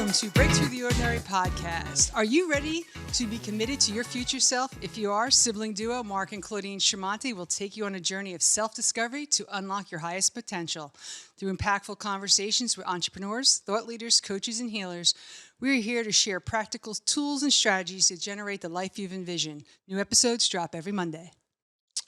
Welcome to Break Through the Ordinary podcast. Are you ready to be committed to your future self? If you are, sibling duo Mark and Claudine Tremonti will take you on a journey of self-discovery to unlock your highest potential. Through impactful conversations with entrepreneurs, thought leaders, coaches, and healers, we're here to share practical tools and strategies to generate the life you've envisioned. New episodes drop every Monday.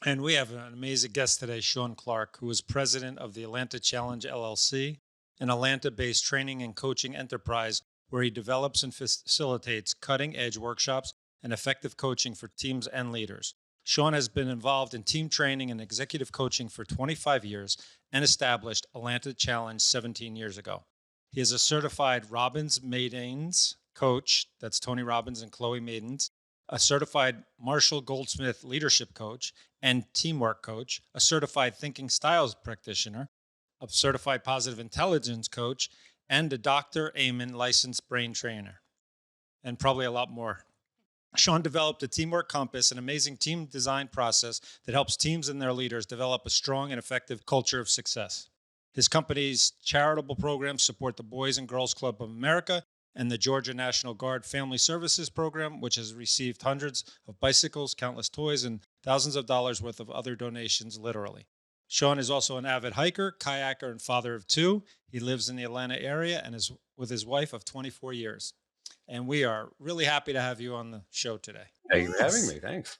And we have an amazing guest today, Shawn Clark, who is president of the Atlanta Challenge, LLC, an Atlanta-based training and coaching enterprise where he develops and facilitates cutting-edge workshops and effective coaching for teams and leaders. Shawn has been involved in team training and executive coaching for 25 years and established Atlanta Challenge 17 years ago. He is a certified Robbins-Maidens coach, that's Tony Robbins and Chloe Maidens, a certified Marshall Goldsmith leadership coach and teamwork coach, a certified thinking styles practitioner, a certified positive intelligence coach, and a Dr. Amen licensed brain trainer, and probably a lot more. Shawn developed a teamwork compass, an amazing team design process that helps teams and their leaders develop a strong and effective culture of success. His company's charitable programs support the Boys and Girls Club of America and the Georgia National Guard Family Services Program, which has received hundreds of bicycles, countless toys, and thousands of dollars worth of other donations, literally. Shawn is also an avid hiker, kayaker, and father of two. He lives in the Atlanta area and is with his wife of 24 years. And we are really happy to have you on the show today. Thank you for having me. Thanks.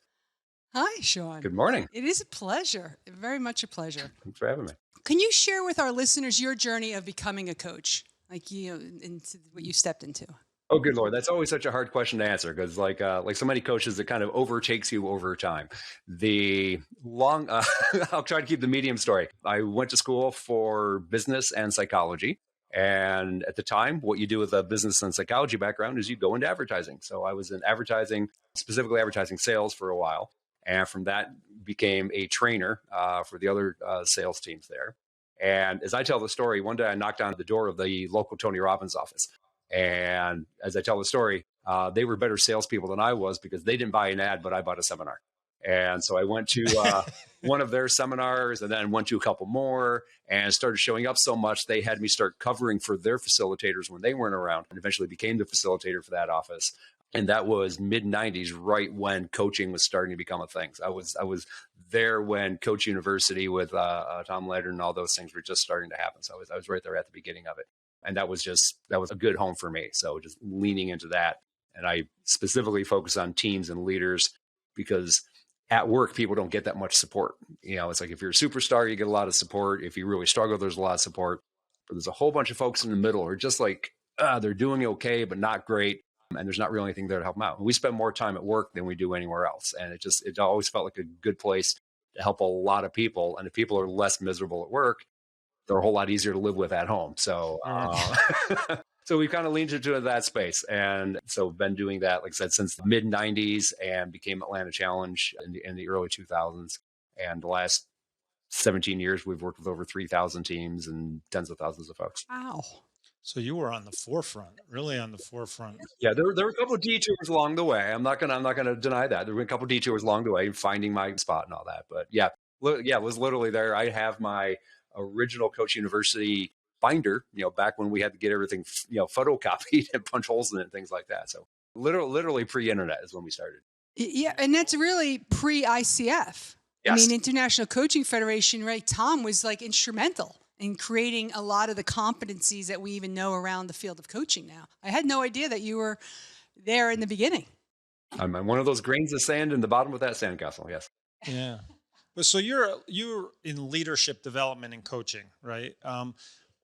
Hi, Shawn. Good morning. It is a pleasure. Very much a pleasure. Thanks for having me. Can you share with our listeners your journey of becoming a coach, into what you stepped into? Oh, good Lord. That's always such a hard question to answer because like so many coaches, it kind of overtakes you over time. I'll try to keep the medium story. I went to school for business and psychology. And at the time, what you do with a business and psychology background is you go into advertising. So I was in advertising, specifically advertising sales for a while. And from that became a trainer for the other sales teams there. And as I tell the story, one day I knocked on the door of the local Tony Robbins office. And as I tell the story, they were better salespeople than I was because they didn't buy an ad, but I bought a seminar. And so I went to one of their seminars and then went to a couple more and started showing up so much they had me start covering for their facilitators when they weren't around, and eventually became the facilitator for that office. And that was mid-90s, right when coaching was starting to become a thing. So I was there when Coach University with Tom Leonard and all those things were just starting to happen. So I was right there at the beginning of it. And that was a good home for me. So just leaning into that. And I specifically focus on teams and leaders because at work, people don't get that much support. You know, it's like if you're a superstar, you get a lot of support. If you really struggle, there's a lot of support. But there's a whole bunch of folks in the middle who are just like, they're doing okay, but not great. And there's not really anything there to help them out. We spend more time at work than we do anywhere else. And it always felt like a good place to help a lot of people. And if people are less miserable at work, they're a whole lot easier to live with at home. So, so we've kind of leaned into that space. And so been doing that, like I said, since the mid 90s and became Atlanta Challenge in the early 2000s. And the last 17 years, we've worked with over 3,000 teams and tens of thousands of folks. Wow. So you were on the forefront, really on the forefront. Yeah, there were a couple of detours along the way. I'm not gonna deny that. There were a couple of detours along the way, finding my spot and all that. But yeah, it was literally there. I have my original Coach University binder, back when we had to get everything, photocopied and punch holes in it and things like that. So literally pre-internet is when we started. Yeah, and that's really pre-ICF. Yes. I mean, International Coaching Federation, right? Tom was like instrumental in creating a lot of the competencies that we even know around the field of coaching now. I had no idea that you were there in the beginning. I'm one of those grains of sand in the bottom of that sandcastle, yes. Yeah. But so you're in leadership development and coaching, right?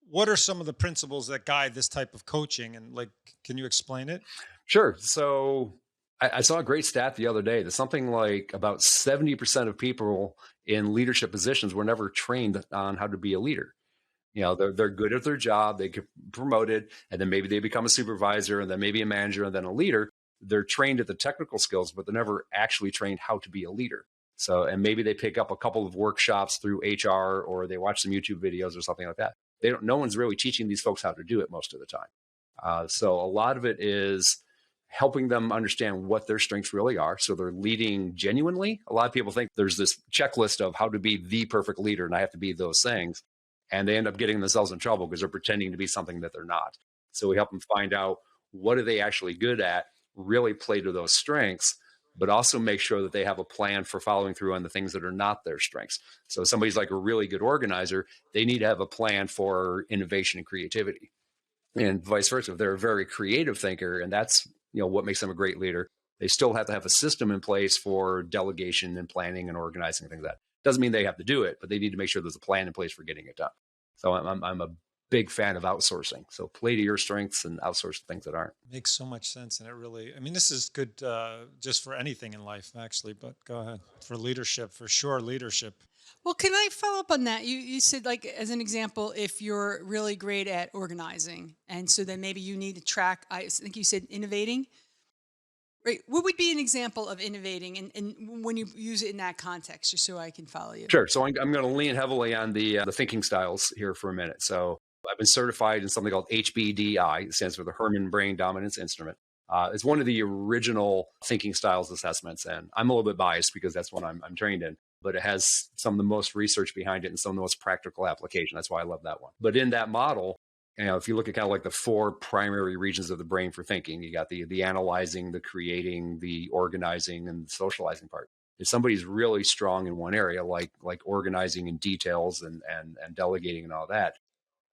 What are some of the principles that guide this type of coaching? And can you explain it? Sure. So I saw a great stat the other day that something like about 70% of people in leadership positions were never trained on how to be a leader. They're good at their job, they get promoted, and then maybe they become a supervisor, and then maybe a manager, and then a leader. They're trained at the technical skills, but they're never actually trained how to be a leader. So, and maybe they pick up a couple of workshops through HR, or they watch some YouTube videos or something like that. No one's really teaching these folks how to do it most of the time. So a lot of it is helping them understand what their strengths really are. So they're leading genuinely. A lot of people think there's this checklist of how to be the perfect leader, and I have to be those things. And they end up getting themselves in trouble because they're pretending to be something that they're not. So we help them find out what are they actually good at, really play to those strengths, but also make sure that they have a plan for following through on the things that are not their strengths. So if somebody's like a really good organizer, they need to have a plan for innovation and creativity, and vice versa. If they're a very creative thinker, and that's what makes them a great leader, they still have to have a system in place for delegation and planning and organizing and things like that. Doesn't mean they have to do it, but they need to make sure there's a plan in place for getting it done. So I'm a big fan of outsourcing. So play to your strengths and outsource the things that aren't. Makes so much sense. And it really, I mean, this is good just for anything in life, actually, but go ahead. For leadership, for sure, leadership. Well, can I follow up on that? You said, like, as an example, if you're really great at organizing, and so then maybe you need to track, I think you said innovating, right? What would be an example of innovating, and when you use it in that context, just so I can follow you? Sure. So I'm going to lean heavily on the thinking styles here for a minute. So I've been certified in something called HBDI. It stands for the Herman Brain Dominance Instrument. It's one of the original thinking styles assessments, and I'm a little bit biased because that's what I'm trained in. But it has some of the most research behind it and some of the most practical application. That's why I love that one. But in that model, if you look at kind of like the four primary regions of the brain for thinking, you got the analyzing, the creating, the organizing, and the socializing part. If somebody's really strong in one area, like organizing in details and delegating and all that,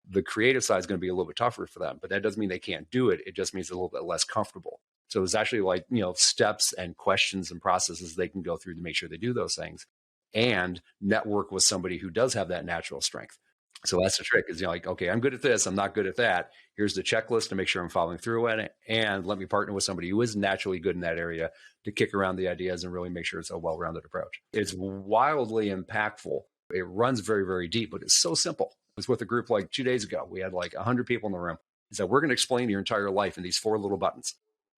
the creative side is going to be a little bit tougher for them. But that doesn't mean they can't do it. It just means a little bit less comfortable. So it's actually like, steps and questions and processes they can go through to make sure they do those things, and network with somebody who does have that natural strength. So that's the trick is, like, okay, I'm good at this. I'm not good at that. Here's the checklist to make sure I'm following through on it. And let me partner with somebody who is naturally good in that area to kick around the ideas and really make sure it's a well-rounded approach. It's wildly impactful. It runs very, very deep, but it's so simple. I was with a group like 2 days ago. We had like 100 people in the room. He said, we're going to explain your entire life in these 4 little buttons.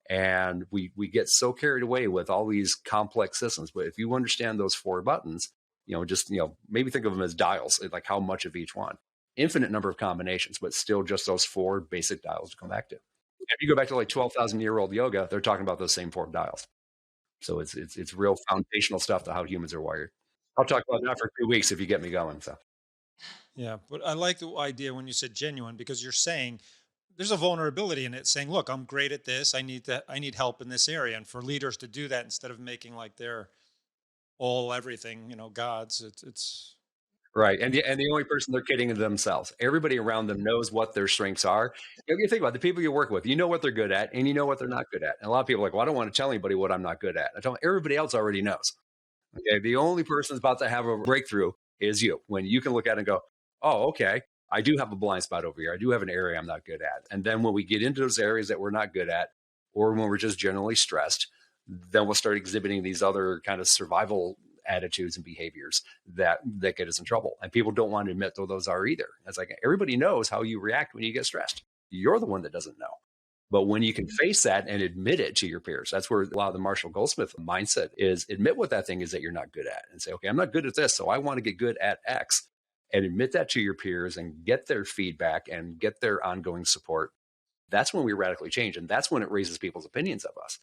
And we get so carried away with all these complex systems. But if you understand those 4 buttons, maybe think of them as dials, like how much of each one. Infinite number of combinations, but still just those 4 basic dials to come back to. If you go back to like 12,000-year-old yoga, they're talking about those same 4 dials. So it's real foundational stuff to how humans are wired. I'll talk about that for 2 weeks if you get me going. So. Yeah, but I like the idea when you said genuine, because you're saying there's a vulnerability in it, saying, look, I'm great at this. I need help in this area. And for leaders to do that instead of making like they're all everything, gods, it's Right. And the only person they're kidding is themselves. Everybody around them knows what their strengths are. You think about it, the people you work with, you know what they're good at and you know what they're not good at. And a lot of people are like, well, I don't want to tell anybody what I'm not good at. I tell them everybody else already knows. Okay. The only person that's about to have a breakthrough is you, when you can look at it and go, oh, okay, I do have a blind spot over here. I do have an area I'm not good at. And then when we get into those areas that we're not good at, or when we're just generally stressed, then we'll start exhibiting these other kind of survival attitudes and behaviors that get us in trouble. And people don't want to admit what those are either. It's like everybody knows how you react when you get stressed. You're the one that doesn't know. But when you can face that and admit it to your peers, that's where a lot of the Marshall Goldsmith mindset is. Admit what that thing is that you're not good at and say, okay, I'm not good at this, so I want to get good at X. And admit that to your peers and get their feedback and get their ongoing support. That's when we radically change. And that's when it raises people's opinions of us.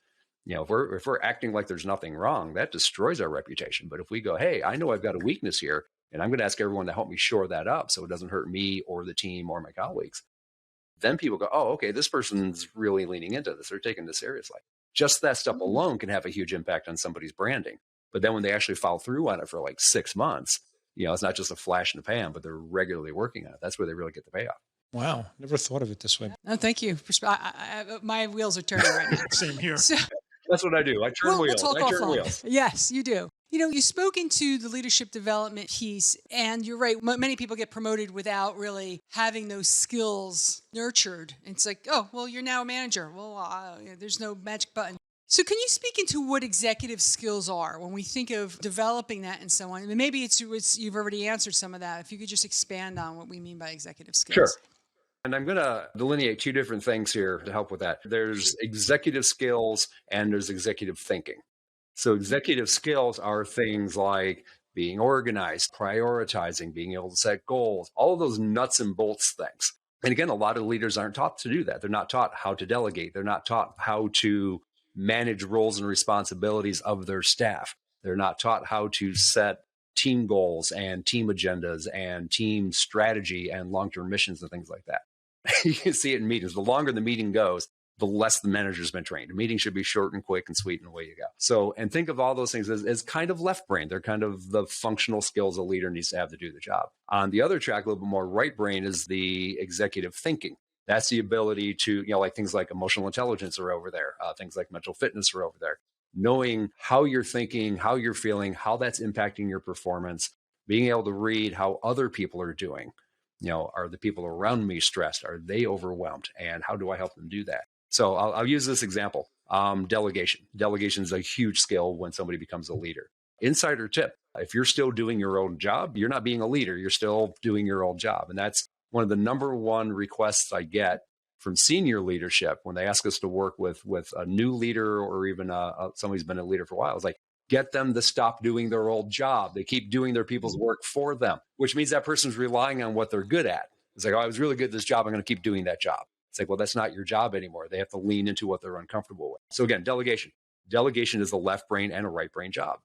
If we're acting like there's nothing wrong, that destroys our reputation. But if we go, hey, I know I've got a weakness here, and I'm going to ask everyone to help me shore that up so it doesn't hurt me or the team or my colleagues, then people go, oh, okay, this person's really leaning into this. They're taking this seriously. Just that step alone can have a huge impact on somebody's branding. But then when they actually follow through on it for like 6 months, it's not just a flash in the pan, but they're regularly working on it. That's where they really get the payoff. Wow. Never thought of it this way. No, thank you. My wheels are turning right now. Same here. So, that's what I do. I turn wheels. We'll talk I turn offline. wheels. Yes, you do. You spoke into the leadership development piece, and you're right. Many people get promoted without really having those skills nurtured. It's like, oh, well, you're now a manager. Well, there's no magic button. So can you speak into what executive skills are when we think of developing that in someone? I mean, maybe it's you've already answered some of that. If you could just expand on what we mean by executive skills. Sure. And I'm going to delineate 2 different things here to help with that. There's executive skills and there's executive thinking. So executive skills are things like being organized, prioritizing, being able to set goals, all of those nuts and bolts things. And again, a lot of leaders aren't taught to do that. They're not taught how to delegate. They're not taught how to manage roles and responsibilities of their staff. They're not taught how to set team goals and team agendas and team strategy and long-term missions and things like that. You can see it in meetings. The longer the meeting goes, the less the manager's been trained. A meeting should be short and quick and sweet, and away you go. So, and think of all those things as kind of left brain. They're kind of the functional skills a leader needs to have to do the job. On the other track, a little bit more right brain, is the executive thinking. That's the ability to, like things like emotional intelligence are over there. Things like mental fitness are over there. Knowing how you're thinking, how you're feeling, how that's impacting your performance, being able to read how other people are doing. Are the people around me stressed? Are they overwhelmed? And how do I help them do that? So I'll use this example. Delegation. Delegation is a huge skill when somebody becomes a leader. Insider tip: if you're still doing your own job, you're not being a leader. You're still doing your own job. And that's one of the number one requests I get from senior leadership when they ask us to work with a new leader, or even somebody who's been a leader for a while. It's like, get them to stop doing their old job. They keep doing their people's work for them, which means that person's relying on what they're good at. It's like, oh, I was really good at this job. I'm going to keep doing that job. It's like, well, that's not your job anymore. They have to lean into what they're uncomfortable with. So again, delegation. Delegation is a left brain and a right brain job.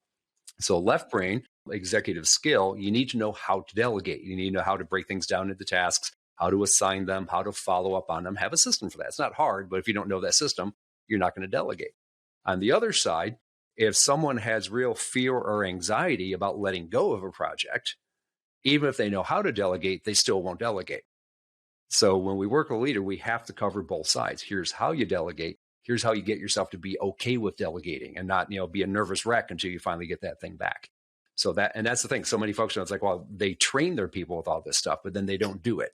So left brain, executive skill, you need to know how to delegate. You need to know how to break things down into tasks, how to assign them, how to follow up on them. Have a system for that. It's not hard, but if you don't know that system, you're not going to delegate. On the other side, if someone has real fear or anxiety about letting go of a project, even if they know how to delegate, they still won't delegate. So when we work with a leader, we have to cover both sides. Here's how you delegate. Here's how you get yourself to be okay with delegating and not, be a nervous wreck until you finally get that thing back. So that's the thing. So many folks know, it's like, well, they train their people with all this stuff, but then they don't do it.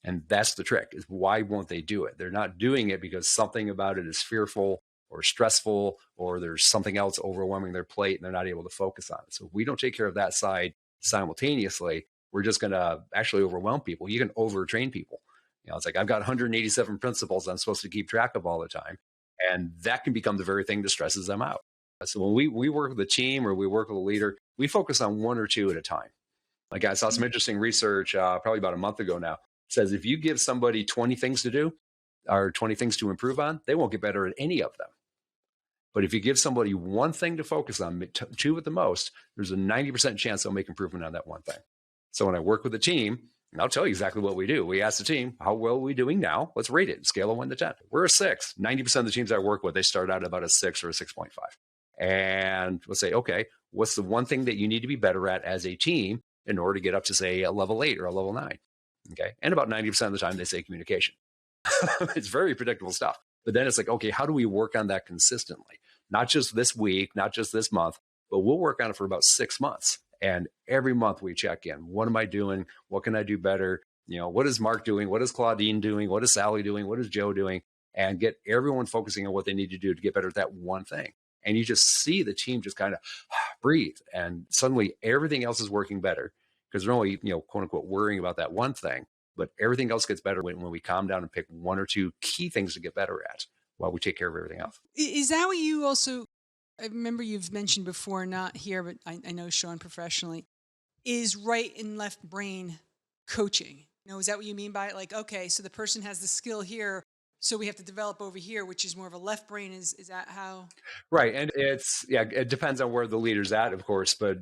And that's the trick, is why won't they do it? They're not doing it because something about it is fearful or stressful, or there's something else overwhelming their plate and they're not able to focus on it. So if we don't take care of that side simultaneously, we're just going to actually overwhelm people. You can overtrain people. It's like, I've got 187 principles I'm supposed to keep track of all the time. And that can become the very thing that stresses them out. So when we work with a team or we work with a leader, we focus on one or two at a time. Like, I saw some interesting research probably about a month ago now. It says if you give somebody 20 things to do or 20 things to improve on, they won't get better at any of them. But if you give somebody one thing to focus on, two at the most, there's a 90% chance they'll make improvement on that one thing. So when I work with a team, and I'll tell you exactly what we do. We ask the team, how well are we doing now? Let's rate it, scale of 1 to 10. We're a 6. 90% of the teams I work with, they start out about a 6 or a 6.5. And we'll say, okay, what's the one thing that you need to be better at as a team in order to get up to, say, a level 8 or a level 9? Okay. And about 90% of the time, they say communication. It's very predictable stuff. But then it's like, okay, how do we work on that consistently? Not just this week, not just this month, but we'll work on it for about 6 months. And every month we check in. What am I doing? What can I do better? What is Mark doing? What is Claudine doing? What is Sally doing? What is Joe doing? And get everyone focusing on what they need to do to get better at that one thing. And you just see the team just kind of breathe. And suddenly everything else is working better because they're only, quote unquote, worrying about that one thing. But everything else gets better when we calm down and pick one or two key things to get better at while we take care of everything else. Is that what you also, I remember you've mentioned before, not here, but I know Shawn professionally, is right and left brain coaching? Is that what you mean by it? Like, okay, so the person has the skill here, so we have to develop over here, which is more of a left brain. Is that how? Right. And it depends on where the leader's at, of course, but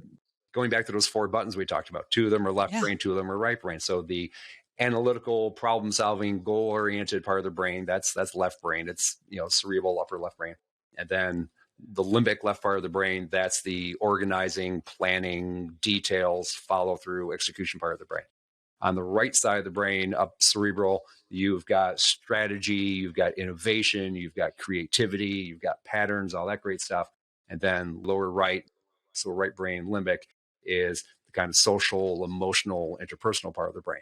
going back to those 4 buttons we talked about, 2 of them are left brain, 2 of them are right brain. So the analytical, problem solving, goal oriented part of the brain, that's left brain. It's, cerebral upper left brain. And then the limbic left part of the brain, that's the organizing, planning, details, follow through, execution part of the brain. On the right side of the brain, up cerebral, you've got strategy, you've got innovation, you've got creativity, you've got patterns, all that great stuff. And then lower right, so right brain, limbic, is the kind of social, emotional, interpersonal part of the brain.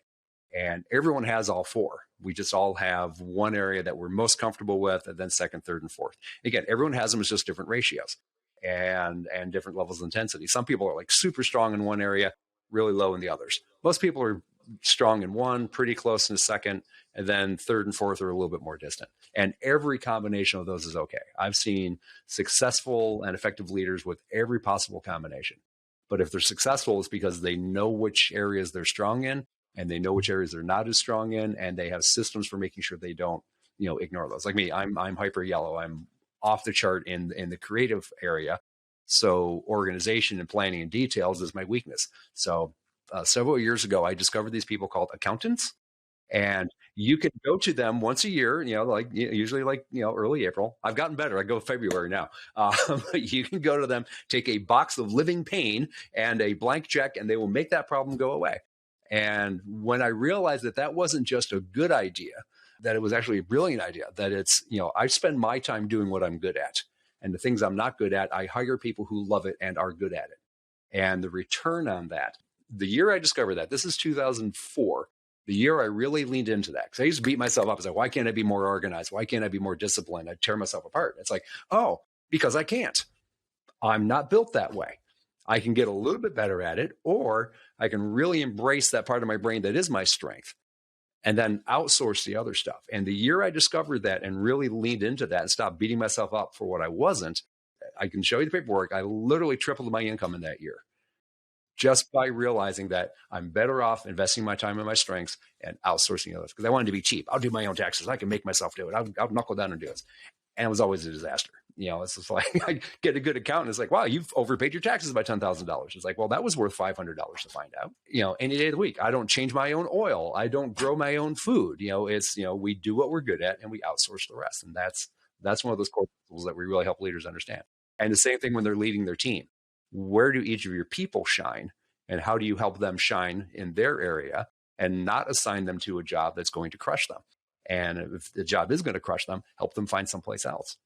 And everyone has all 4. We just all have one area that we're most comfortable with, and then second, third, and fourth. Again, everyone has them, it's just different ratios and different levels of intensity. Some people are like super strong in one area, really low in the others. Most people are strong in one, pretty close in the second, and then third and fourth are a little bit more distant. And every combination of those is okay. I've seen successful and effective leaders with every possible combination. But if they're successful, it's because they know which areas they're strong in, and they know which areas they're not as strong in, and they have systems for making sure they don't, ignore those. Like me, I'm hyper yellow. I'm off the chart in the creative area. So organization and planning and details is my weakness. So several years ago, I discovered these people called accountants, And you can go to them once a year, like usually like, early April. I've gotten better. I go February now. You can go to them, take a box of living pain and a blank check, and they will make that problem go away. And when I realized that that wasn't just a good idea, that it was actually a brilliant idea, that it's, I spend my time doing what I'm good at. And the things I'm not good at, I hire people who love it and are good at it. And the return on that, the year I discovered that, this is 2004, the year I really leaned into that. Because I used to beat myself up. I was like, why can't I be more organized? Why can't I be more disciplined? I'd tear myself apart. It's like, oh, because I can't. I'm not built that way. I can get a little bit better at it, or I can really embrace that part of my brain that is my strength and then outsource the other stuff. And the year I discovered that and really leaned into that and stopped beating myself up for what I wasn't, I can show you the paperwork. I literally tripled my income in that year just by realizing that I'm better off investing my time in my strengths and outsourcing others, because I wanted to be cheap. I'll do my own taxes. I can make myself do it. I'll knuckle down and do it. And it was always a disaster. It's just like, I get a good accountant. It's like, wow, you've overpaid your taxes by $10,000. It's like, well, that was worth $500 to find out. Any day of the week, I don't change my own oil. I don't grow my own food. It's, we do what we're good at and we outsource the rest. And that's one of those core principles that we really help leaders understand. And the same thing when they're leading their team. Where do each of your people shine, and how do you help them shine in their area and not assign them to a job that's going to crush them? And if the job is going to crush them, help them find someplace else.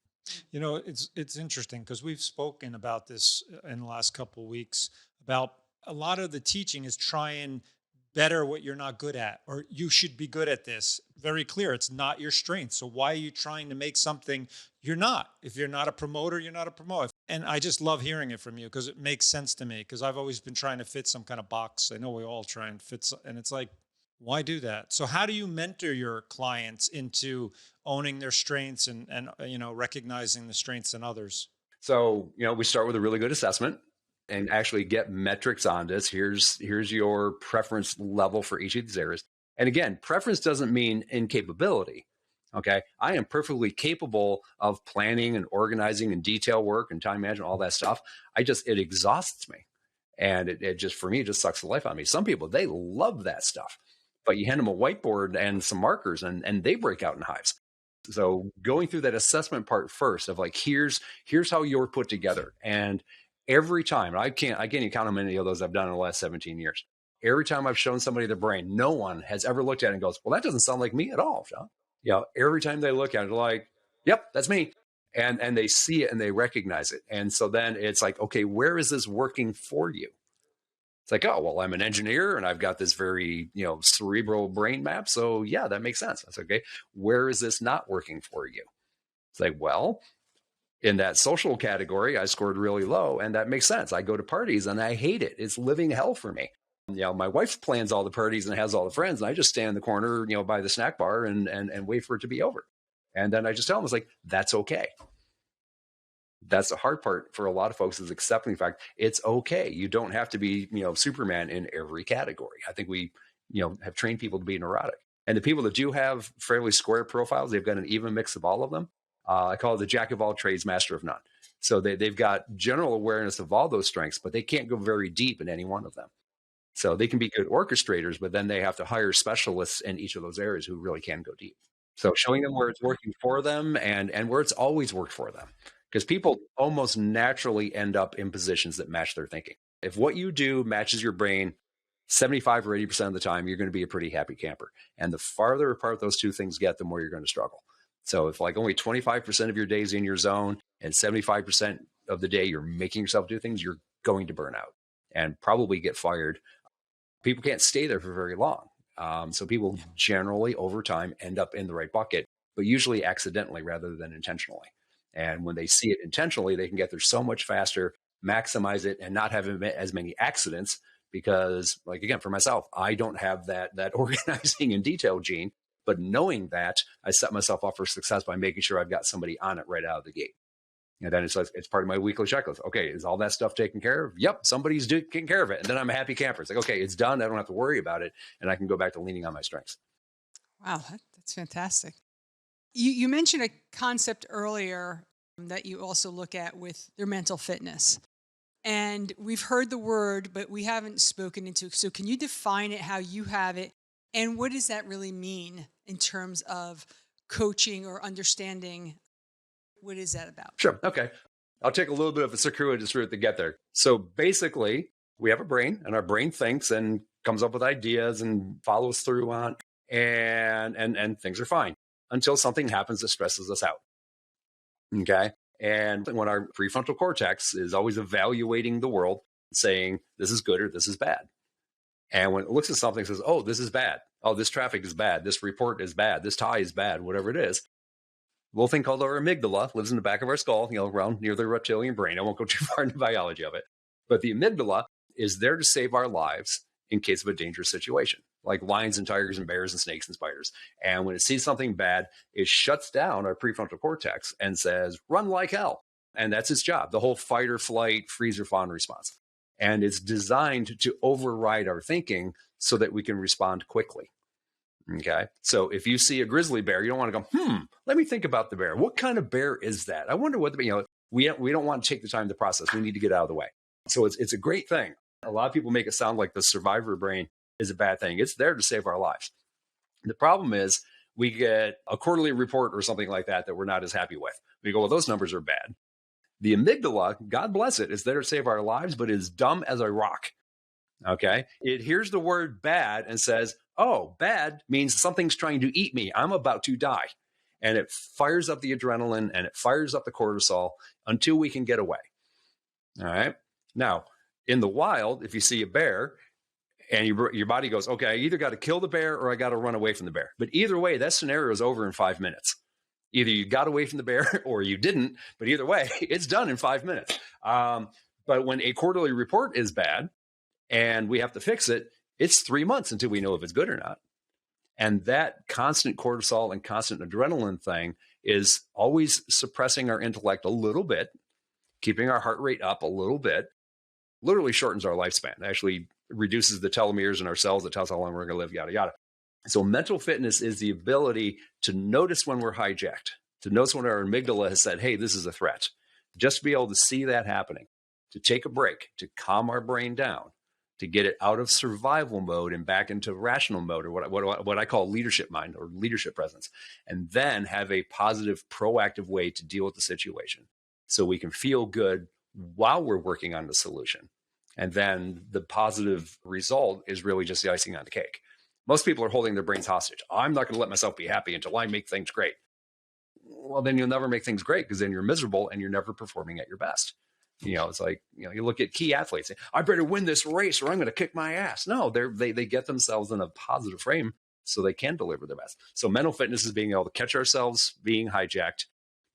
It's interesting because we've spoken about this in the last couple of weeks about a lot of the teaching is try and better what you're not good at, or you should be good at this. Very clear. It's not your strength. So why are you trying to make something you're not? If you're not a promoter, you're not a promoter. And I just love hearing it from you because it makes sense to me, because I've always been trying to fit some kind of box. I know we all try and fit, and it's like, why do that? So how do you mentor your clients into owning their strengths and recognizing the strengths in others? So, we start with a really good assessment and actually get metrics on this. Here's your preference level for each of these areas. And again, preference doesn't mean incapability. Okay. I am perfectly capable of planning and organizing and detail work and time management, all that stuff. It exhausts me. And it just, for me, it just sucks the life out of me. Some people, they love that stuff, but you hand them a whiteboard and some markers and they break out in hives. So going through that assessment part first of like, here's how you're put together. And every time, I can't even count how many of those I've done in the last 17 years. Every time I've shown somebody their brain, no one has ever looked at it and goes, well, that doesn't sound like me at all, Shawn. Every time they look at it, they're like, yep, that's me. And they see it and they recognize it. And so then it's like, okay, where is this working for you? It's like, oh, well, I'm an engineer and I've got this very, cerebral brain map. So yeah, that makes sense. That's okay. Where is this not working for you? It's like, well, in that social category, I scored really low, and that makes sense. I go to parties and I hate it. It's living hell for me. My wife plans all the parties and has all the friends, and I just stand in the corner, by the snack bar and wait for it to be over. And then I just tell them, it's like, that's okay. That's the hard part for a lot of folks, is accepting the fact it's okay. You don't have to be, Superman in every category. I think we, have trained people to be neurotic. And the people that do have fairly square profiles, they've got an even mix of all of them. I call it the jack of all trades, master of none. So they've got general awareness of all those strengths, but they can't go very deep in any one of them. So they can be good orchestrators, but then they have to hire specialists in each of those areas who really can go deep. So showing them where it's working for them and where it's always worked for them. Because people almost naturally end up in positions that match their thinking. If what you do matches your brain 75 or 80% of the time, you're going to be a pretty happy camper. And the farther apart those two things get, the more you're going to struggle. So if like only 25% of your day is in your zone and 75% of the day you're making yourself do things, you're going to burn out and probably get fired. People can't stay there for very long. So people generally over time end up in the right bucket, but usually accidentally rather than intentionally. And when they see it intentionally, they can get there so much faster, maximize it, and not have as many accidents. Because, like, again, for myself, I don't have that organizing and detail gene. But knowing that, I set myself up for success by making sure I've got somebody on it right out of the gate. And then it's part of my weekly checklist. Okay, is all that stuff taken care of? Yep, somebody's taking care of it. And then I'm a happy camper. It's like, okay, it's done. I don't have to worry about it. And I can go back to leaning on my strengths. Wow, that's fantastic. You mentioned a concept earlier that you also look at with their mental fitness. And we've heard the word, but we haven't spoken into it. So can you define it how you have it And what does that really mean in terms of coaching or understanding? What is that about? Sure. Okay. I'll take a little bit of a circuitous route to get there. So basically, we have a brain, and our brain thinks and comes up with ideas and follows through on, and things are fine until something happens that stresses us out. Okay. And when our prefrontal cortex is always evaluating the world, saying this is good or this is bad. And when it looks at something and says, oh, this is bad. Oh, this traffic is bad. This report is bad. This tie is bad, whatever it is. A little thing called our amygdala lives in the back of our skull, around near the reptilian brain. I won't go too far into the biology of it. But the amygdala is there to save our lives in case of a dangerous situation, like lions and tigers and bears and snakes and spiders. And when it sees something bad, it shuts down our prefrontal cortex and says, run like hell. And that's its job, the whole fight or flight, freeze or fawn response. And it's designed to override our thinking so that we can respond quickly. Okay. So if you see a grizzly bear, you don't want to go, let me think about the bear. What kind of bear is that? I wonder what we don't want to take the time to process. We need to get out of the way. So it's a great thing. A lot of people make it sound like the survivor brain is a bad thing. It's there to save our lives. The problem is we get a quarterly report or something like that we're not as happy with. We go, well, those numbers are bad. The amygdala, God bless it, is there to save our lives, but is dumb as a rock. Okay. It hears the word bad and says, oh, bad means something's trying to eat me. I'm about to die. And it fires up the adrenaline and it fires up the cortisol until we can get away. All right. Now, in the wild, if you see a bear and your body goes, okay, I either got to kill the bear or I got to run away from the bear. But either way, that scenario is over in 5 minutes. Either you got away from the bear or you didn't. But either way, it's done in 5 minutes. But when a quarterly report is bad and we have to fix it, it's 3 months until we know if it's good or not. And that constant cortisol and constant adrenaline thing is always suppressing our intellect a little bit, keeping our heart rate up a little bit, literally shortens our lifespan. It actually reduces the telomeres in our cells that tell us how long we're going to live, yada, yada. So mental fitness is the ability to notice when we're hijacked, to notice when our amygdala has said, hey, this is a threat. Just to be able to see that happening, to take a break, to calm our brain down, to get it out of survival mode and back into rational mode, or what I call leadership mind or leadership presence, and then have a positive, proactive way to deal with the situation so we can feel good while we're working on the solution. And then the positive result is really just the icing on the cake. Most people are holding their brains hostage. I'm not going to let myself be happy until I make things great. Well, then you'll never make things great because then you're miserable and you're never performing at your best. It's like, you look at key athletes. I better win this race or I'm going to kick my ass. No, they get themselves in a positive frame so they can deliver their best. So mental fitness is being able to catch ourselves being hijacked,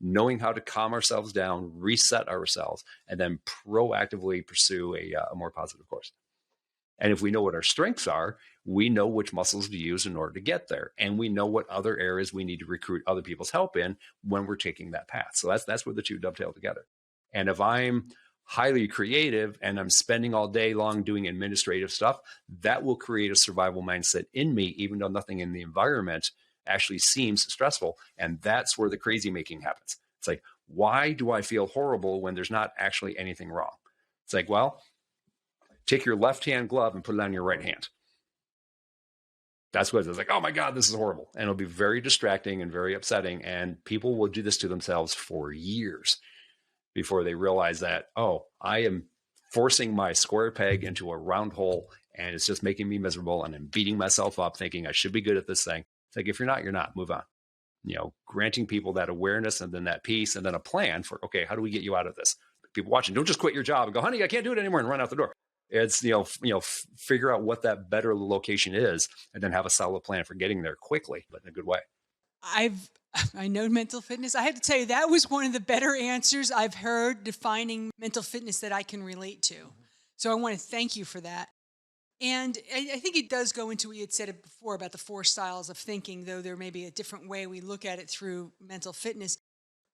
knowing how to calm ourselves down, reset ourselves, and then proactively pursue a more positive course. And if we know what our strengths are, we know which muscles to use in order to get there. And we know what other areas we need to recruit other people's help in when we're taking that path. So that's where the two dovetail together. And if I'm highly creative and I'm spending all day long doing administrative stuff, that will create a survival mindset in me, even though nothing in the environment actually seems stressful. And that's where the crazy making happens. It's like, why do I feel horrible when there's not actually anything wrong? It's like, well, take your left-hand glove and put it on your right hand. That's what it's like, oh my God, this is horrible. And it'll be very distracting and very upsetting. And people will do this to themselves for years before they realize that, oh, I am forcing my square peg into a round hole and it's just making me miserable. And I'm beating myself up thinking I should be good at this thing. It's like, if you're not, you're not. Move on. Granting people that awareness and then that peace and then a plan for, okay, how do we get you out of this? People watching, don't just quit your job and go, honey, I can't do it anymore and run out the door. It's, figure out what that better location is and then have a solid plan for getting there quickly, but in a good way. I know mental fitness. I have to tell you, that was one of the better answers I've heard defining mental fitness that I can relate to. So I want to thank you for that. And I think it does go into what you had said before about the 4 styles of thinking, though there may be a different way we look at it through mental fitness.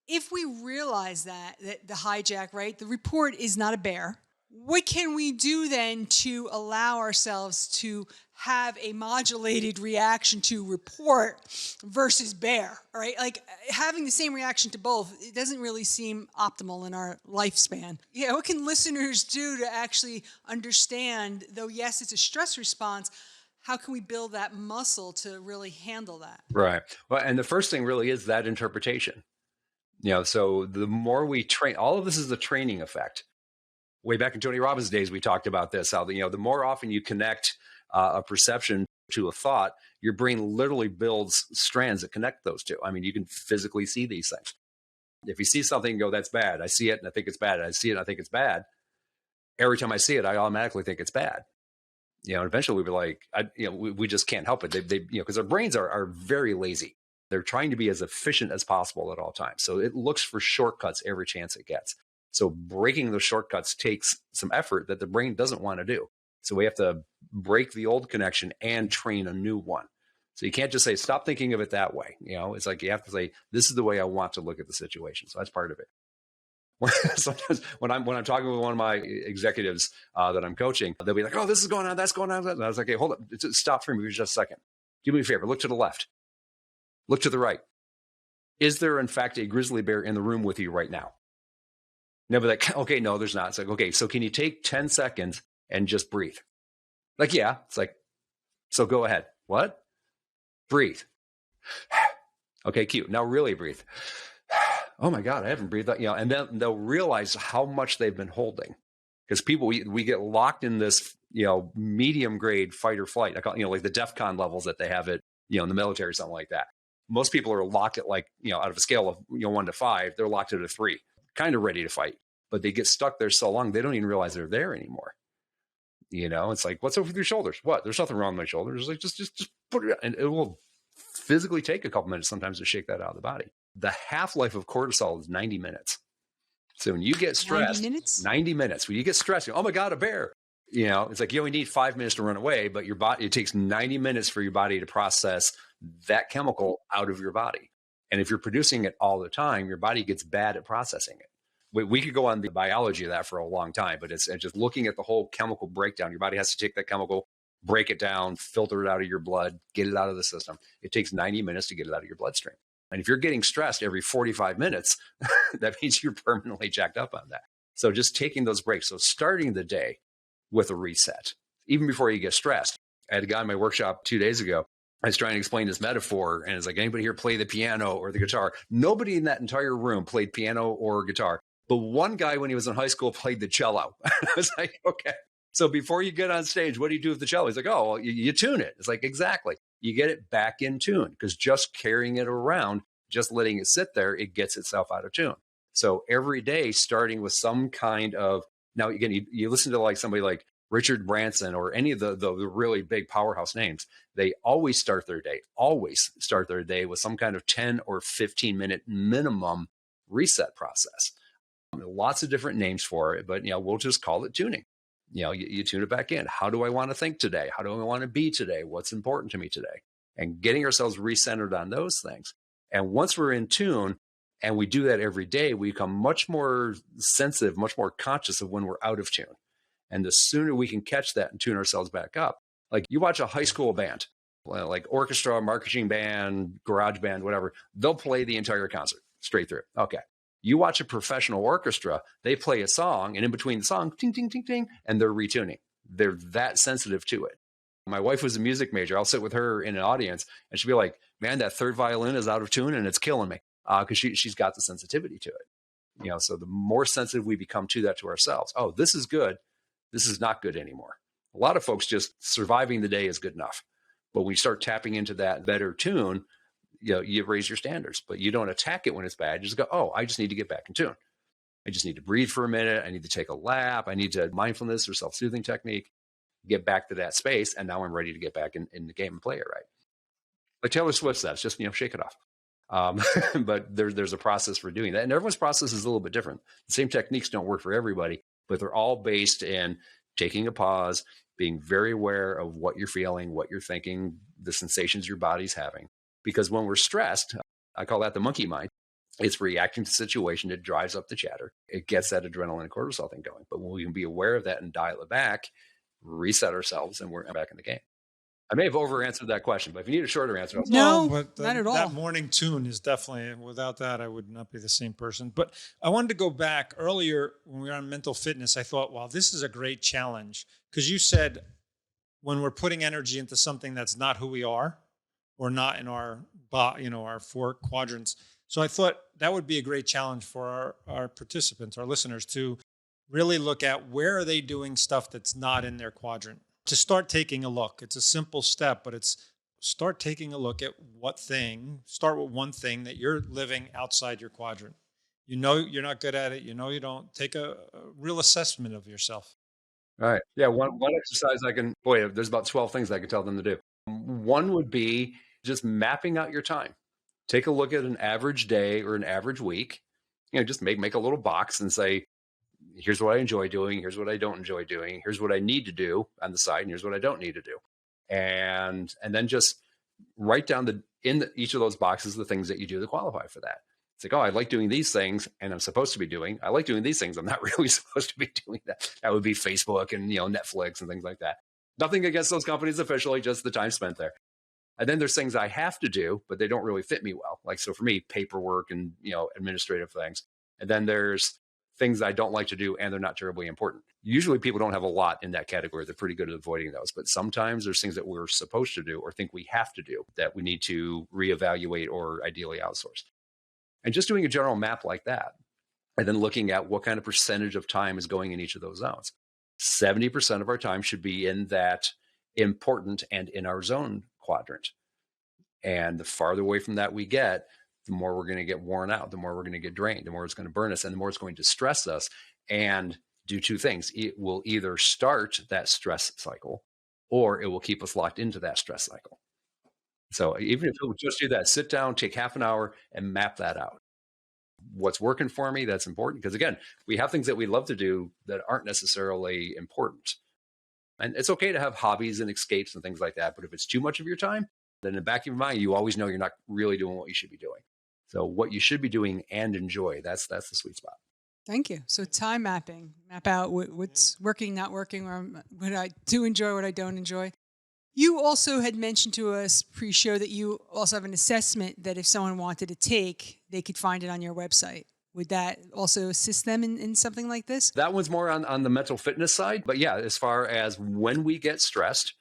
If we realize that the hijack, right, the report is not a bear, what can we do then to allow ourselves to have a modulated reaction to report versus bear, right? Like having the same reaction to both, it doesn't really seem optimal in our lifespan. Yeah, what can listeners do to actually understand, though yes, it's a stress response, how can we build that muscle to really handle that? Right. Well, and the first thing really is that interpretation. So the more we train, all of this is the training effect. Way back in Tony Robbins' days, we talked about this, how the more often you connect a perception to a thought, your brain literally builds strands that connect those two. I mean, you can physically see these things. If you see something and go, that's bad, I see it and I think it's bad, I see it and I think it's bad. Every time I see it, I automatically think it's bad. And eventually we'd be like, we just can't help it. Because our brains are very lazy. They're trying to be as efficient as possible at all times. So it looks for shortcuts every chance it gets. So breaking those shortcuts takes some effort that the brain doesn't want to do. So we have to break the old connection and train a new one. So you can't just say, stop thinking of it that way. It's like you have to say, this is the way I want to look at the situation. So that's part of it. Sometimes when I'm talking with one of my executives that I'm coaching, they'll be like, "Oh, this is going on, that's going on." And I was like, "Hey, hold up, stop for me for just a second. Do me a favor. Look to the left. Look to the right. Is there in fact a grizzly bear in the room with you right now?" And they'll be like, "Okay, no, there's not." It's like, "Okay, so can you take 10 seconds and just breathe?" Like, yeah. It's like, so go ahead. What? Breathe. Okay, cute. Now really breathe. Oh my God, I haven't breathed that, and then they'll realize how much they've been holding. Because people, we get locked in this, medium grade fight or flight. I call it, like the DEFCON levels that they have it, in the military or something like that. Most people are locked at out of a scale of, 1 to 5, they're locked at a 3, kind of ready to fight, but they get stuck there so long, they don't even realize they're there anymore. It's like, what's over your shoulders? What? There's nothing wrong with my shoulders. It's like, just put it, and it will physically take a couple minutes sometimes to shake that out of the body. The half-life of cortisol is 90 minutes. So when you get stressed, 90 minutes, when you get stressed, oh my God, a bear, it's like you only need 5 minutes to run away, but your body, it takes 90 minutes for your body to process that chemical out of your body. And if you're producing it all the time, your body gets bad at processing it. We could go on the biology of that for a long time, but it's just looking at the whole chemical breakdown. Your body has to take that chemical, break it down, filter it out of your blood, get it out of the system. It takes 90 minutes to get it out of your bloodstream. And if you're getting stressed every 45 minutes, that means you're permanently jacked up on that. So just taking those breaks. So starting the day with a reset, even before you get stressed. I had a guy in my workshop 2 days ago. I was trying to explain this metaphor, and it's like, anybody here play the piano or the guitar? Nobody in that entire room played piano or guitar. But one guy, when he was in high school, played the cello. I was like, okay. So before you get on stage, what do you do with the cello? He's like, oh, well, you tune it. It's like, exactly. You get it back in tune, because just carrying it around, just letting it sit there, it gets itself out of tune. So every day, starting with some kind of, now again, you listen to like somebody like Richard Branson or any of the really big powerhouse names, they always start their day with some kind of 10 or 15 minute minimum reset process. Lots of different names for it, but we'll just call it tuning. You tune it back in. How do I want to think today? How do I want to be today? What's important to me today? And getting ourselves recentered on those things. And once we're in tune, and we do that every day, we become much more sensitive, much more conscious of when we're out of tune. And the sooner we can catch that and tune ourselves back up, like you watch a high school band, like orchestra, marching band, garage band, whatever, they'll play the entire concert straight through. Okay. You watch a professional orchestra, they play a song, and in between the song, ting, ting, ting, ting, and they're retuning. They're that sensitive to it. My wife was a music major. I'll sit with her in an audience, and she'll be like, man, that third violin is out of tune, and it's killing me, because she's got the sensitivity to it. So the more sensitive we become to that to ourselves, oh, this is good. This is not good anymore. A lot of folks just surviving the day is good enough. But when you start tapping into that better tune, you raise your standards, but you don't attack it when it's bad. You just go, oh, I just need to get back in tune. I just need to breathe for a minute. I need to take a lap. I need to mindfulness or self-soothing technique, get back to that space. And now I'm ready to get back in the game and play it right. Like Taylor Swift says, just, shake it off. But there's a process for doing that. And everyone's process is a little bit different. The same techniques don't work for everybody, but they're all based in taking a pause, being very aware of what you're feeling, what you're thinking, the sensations your body's having. Because when we're stressed, I call that the monkey mind. It's reacting to the situation. It drives up the chatter. It gets that adrenaline and cortisol thing going. But when we can be aware of that and dial it back, reset ourselves, and we're back in the game. I may have over-answered that question, but if you need a shorter answer, no, but not at all. That morning tune is definitely, without that, I would not be the same person. But I wanted to go back earlier when we were on mental fitness. I thought, wow, this is a great challenge, because you said when we're putting energy into something that's not who we are or not in our, our four quadrants. So I thought that would be a great challenge for our participants, our listeners, to really look at where are they doing stuff that's not in their quadrant, to start taking a look. It's a simple step, but it's start taking a look at start with one thing that you're living outside your quadrant. You know you're not good at it. You know you don't. Take a real assessment of yourself. All right. Yeah. One exercise there's about 12 things I could tell them to do. One would be just mapping out your time. Take a look at an average day or an average week. Just make a little box and say, here's what I enjoy doing. Here's what I don't enjoy doing. Here's what I need to do on the side. And here's what I don't need to do. And then just write down each of those boxes, the things that you do to qualify for that. It's like, oh, I like doing these things and I'm supposed to be doing. I like doing these things. I'm not really supposed to be doing that. That would be Facebook and, Netflix and things like that. Nothing against those companies officially, just the time spent there. And then there's things I have to do, but they don't really fit me well. Like, so for me, paperwork and, administrative things. And then there's things I don't like to do and they're not terribly important. Usually people don't have a lot in that category. They're pretty good at avoiding those. But sometimes there's things that we're supposed to do or think we have to do that we need to reevaluate or ideally outsource. And just doing a general map like that, and then looking at what kind of percentage of time is going in each of those zones. 70% of our time should be in that important and in our zone quadrant. And the farther away from that we get, the more we're going to get worn out, the more we're going to get drained, the more it's going to burn us, and the more it's going to stress us and do two things. It will either start that stress cycle or it will keep us locked into that stress cycle. So even if you'll just do that, sit down, take half an hour and map that out. What's working for me, that's important. Because again, we have things that we love to do that aren't necessarily important. And it's okay to have hobbies and escapes and things like that. But if it's too much of your time, then in the back of your mind, you always know you're not really doing what you should be doing. So what you should be doing and enjoy, that's the sweet spot. Thank you. So time mapping, map out what's working, not working, or what I do enjoy, what I don't enjoy. You also had mentioned to us pre-show that you also have an assessment that if someone wanted to take, they could find it on your website. Would that also assist them in something like this? That one's more on the mental fitness side. But yeah, as far as when we get stressed,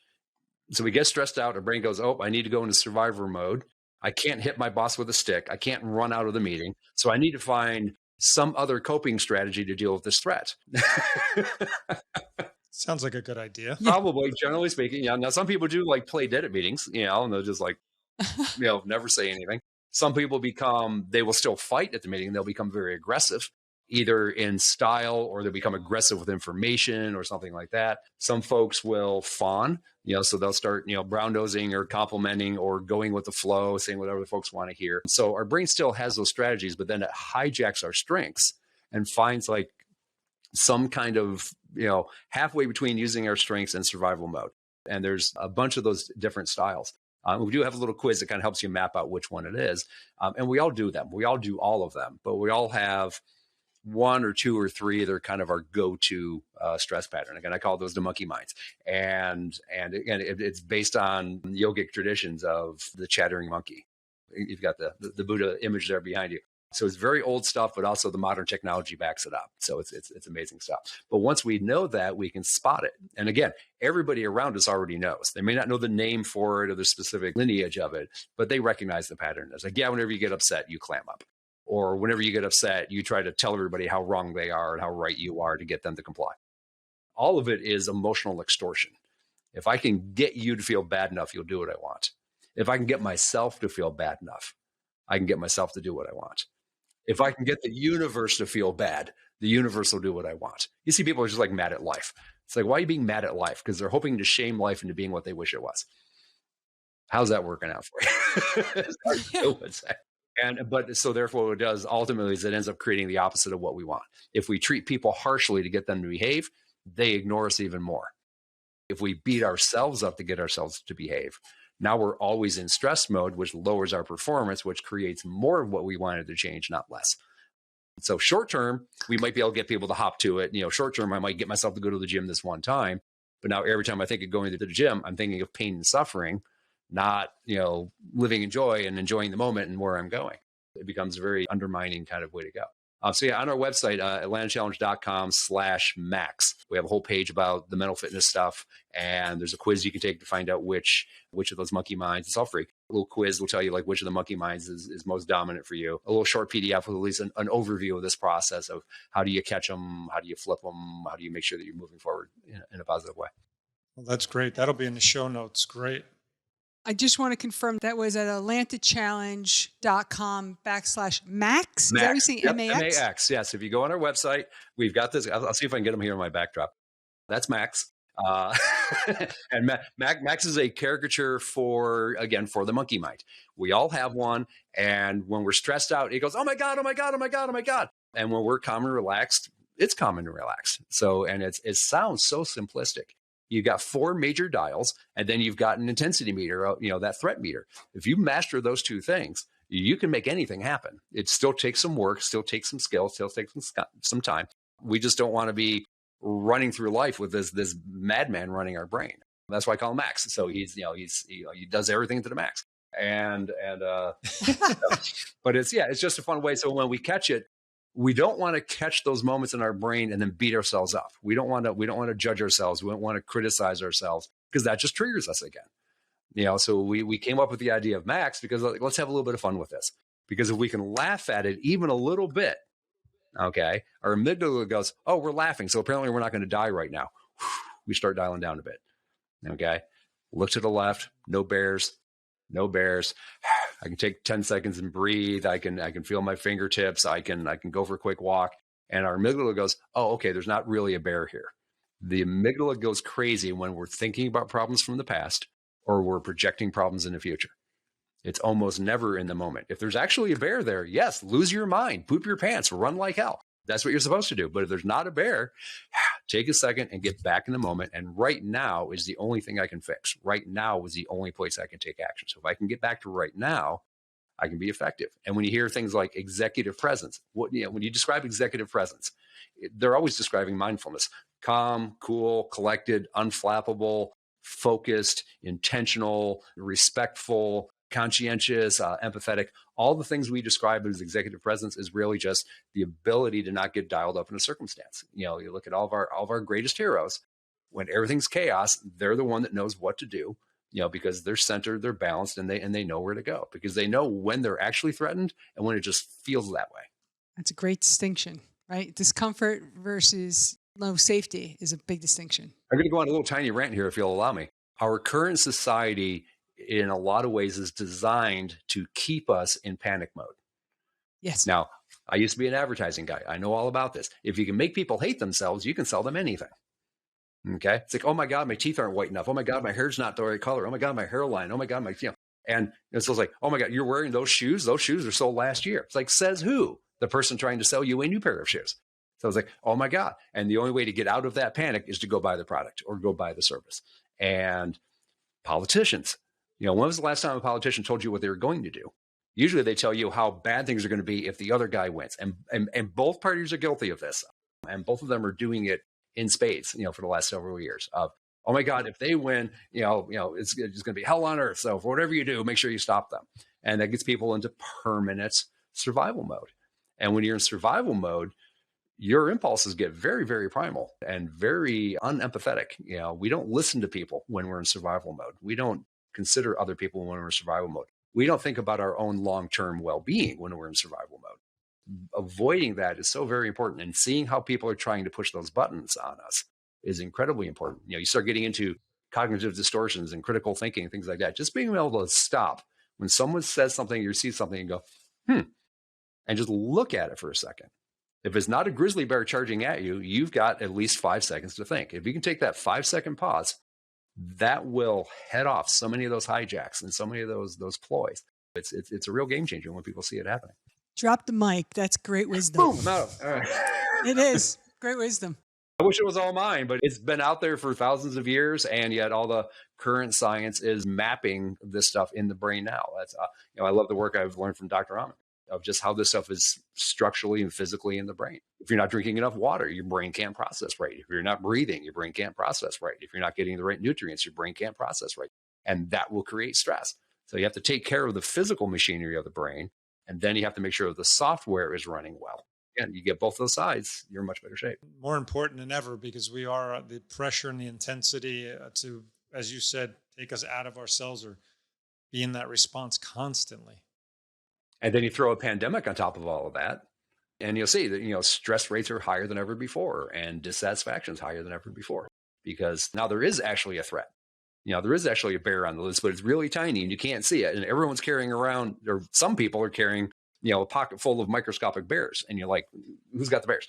so we get stressed out, our brain goes, oh, I need to go into survivor mode. I can't hit my boss with a stick. I can't run out of the meeting. So I need to find some other coping strategy to deal with this threat. Sounds like a good idea. Probably, generally speaking. Yeah. Now, some people do like play dead at meetings, and they'll just never say anything. Some people they will still fight at the meeting. They'll become very aggressive, either in style or they'll become aggressive with information or something like that. Some folks will fawn, so they'll start, brown nosing or complimenting or going with the flow, saying whatever the folks want to hear. So our brain still has those strategies, but then it hijacks our strengths and finds like some kind of, halfway between using our strengths and survival mode. And there's a bunch of those different styles. We do have a little quiz that kind of helps you map out which one it is. And we all do them. We all do all of them, but we all have one or two or three that are kind of our go-to stress pattern. Again, I call those the monkey minds. And again, it's based on yogic traditions of the chattering monkey. You've got the Buddha image there behind you. So it's very old stuff, but also the modern technology backs it up. So it's amazing stuff. But once we know that, we can spot it. And again, everybody around us already knows. They may not know the name for it or the specific lineage of it, but they recognize the pattern. It's like, yeah, whenever you get upset, you clam up. Or whenever you get upset, you try to tell everybody how wrong they are and how right you are to get them to comply. All of it is emotional extortion. If I can get you to feel bad enough, you'll do what I want. If I can get myself to feel bad enough, I can get myself to do what I want. If I can get the universe to feel bad, the universe will do what I want. You see people are just like mad at life. It's like, why are you being mad at life? Because they're hoping to shame life into being what they wish it was. How's that working out for you? But so therefore what it does ultimately is it ends up creating the opposite of what we want. If we treat people harshly to get them to behave, they ignore us even more. If we beat ourselves up to get ourselves to behave, now we're always in stress mode, which lowers our performance, which creates more of what we wanted to change, not less. So short term, we might be able to get people to hop to it. Short term, I might get myself to go to the gym this one time. But now every time I think of going to the gym, I'm thinking of pain and suffering, not, living in joy and enjoying the moment and where I'm going. It becomes a very undermining kind of way to go. So yeah, on our website, atlantachallenge.com/max, we have a whole page about the mental fitness stuff. And there's a quiz you can take to find out which of those monkey minds. It's all free. A little quiz will tell you like which of the monkey minds is most dominant for you. A little short PDF with at least an overview of this process of how do you catch them? How do you flip them? How do you make sure that you're moving forward in a positive way? Well, that's great. That'll be in the show notes. Great. I just want to confirm that was at atlantachallenge.com/max. Is that what you're saying? Yep, MAX? MAX. Yes. If you go on our website, we've got this. I'll see if I can get them here in my backdrop. That's Max. And Max is a caricature for the monkey mind. We all have one. And when we're stressed out, it goes, oh my God, oh my God, oh my God, oh my God. And when we're calm and relaxed, it's calm and relaxed. So, and it sounds so simplistic. You've got 4 major dials, and then you've got an intensity meter, that threat meter. If you master those 2 things, you can make anything happen. It still takes some work, still takes some skill, still takes some time. We just don't want to be running through life with this madman running our brain. That's why I call him Max. So he does everything to the max. But it's just a fun way. So when we catch it, we don't want to catch those moments in our brain and then beat ourselves up. We don't want to judge ourselves. We don't want to criticize ourselves because that just triggers us again. So we came up with the idea of Max because let's have a little bit of fun with this. Because if we can laugh at it even a little bit, okay, our amygdala goes, oh, we're laughing. So apparently we're not going to die right now. We start dialing down a bit. Okay. Look to the left. No bears. No bears. I can take 10 seconds and breathe. I can feel my fingertips. I can go for a quick walk. And our amygdala goes, oh, okay, there's not really a bear here. The amygdala goes crazy when we're thinking about problems from the past or we're projecting problems in the future. It's almost never in the moment. If there's actually a bear there, yes, lose your mind, poop your pants, run like hell. That's what you're supposed to do. But if there's not a bear, take a second and get back in the moment. And right now is the only thing I can fix. Right now is the only place I can take action. So if I can get back to right now, I can be effective. And when you hear things like executive presence, when you describe executive presence, they're always describing mindfulness. Calm, cool, collected, unflappable, focused, intentional, respectful, conscientious, empathetic. All the things we describe as executive presence is really just the ability to not get dialed up in a circumstance. You look at all of our greatest heroes. When everything's chaos, they're the one that knows what to do. Because they're centered, they're balanced, and they know where to go because they know when they're actually threatened and when it just feels that way. That's a great distinction, right? Discomfort versus low safety is a big distinction. I'm going to go on a little tiny rant here if you'll allow me. Our current society, in a lot of ways, is designed to keep us in panic mode. Yes. Now, I used to be an advertising guy. I know all about this. If you can make people hate themselves, you can sell them anything. Okay. It's like, oh my God, my teeth aren't white enough. Oh my God, my hair's not the right color. Oh my God, my hairline. Oh my God, and it's like, oh my God, you're wearing those shoes. Those shoes are sold last year. It's like, says who? The person trying to sell you a new pair of shoes. So I was like, oh my God. And the only way to get out of that panic is to go buy the product or go buy the service. And politicians, when was the last time a politician told you what they were going to do? Usually they tell you how bad things are going to be if the other guy wins. And both parties are guilty of this. And both of them are doing it in spades, for the last several years of, oh my God, if they win, it's going to be hell on earth. So for whatever you do, make sure you stop them. And that gets people into permanent survival mode. And when you're in survival mode, your impulses get very, very primal and very unempathetic. We don't listen to people when we're in survival mode. We don't consider other people when we're in survival mode. We don't think about our own long-term well-being when we're in survival mode. Avoiding that is so very important, and seeing how people are trying to push those buttons on us is incredibly important. You start getting into cognitive distortions and critical thinking, things like that. Just being able to stop when someone says something, you see something and go, and just look at it for a second. If it's not a grizzly bear charging at you, you've got at least 5 seconds to think. If you can take that 5-second pause, that will head off so many of those hijacks and so many of those ploys. It's a real game changer when people see it happening. Drop the mic. That's great wisdom. Boom, I'm out. All right. It is great wisdom. I wish it was all mine, but it's been out there for thousands of years, and yet all the current science is mapping this stuff in the brain now. That's I love the work I've learned from Dr. Herman of just how this stuff is structurally and physically in the brain. If you're not drinking enough water, your brain can't process right. If you're not breathing, your brain can't process right. If you're not getting the right nutrients, your brain can't process right, and that will create stress. So you have to take care of the physical machinery of the brain, and then you have to make sure that the software is running well. again, you get both those sides, you're in much better shape. More important than ever, because we are the pressure and the intensity to, as you said, take us out of ourselves or be in that response constantly. And then you throw a pandemic on top of all of that, and you'll see that, stress rates are higher than ever before, and dissatisfaction is higher than ever before, because now there is actually a threat. There is actually a bear on the list, but it's really tiny and you can't see it. And everyone's carrying around, or some people are carrying, a pocket full of microscopic bears. And you're like, who's got the bears?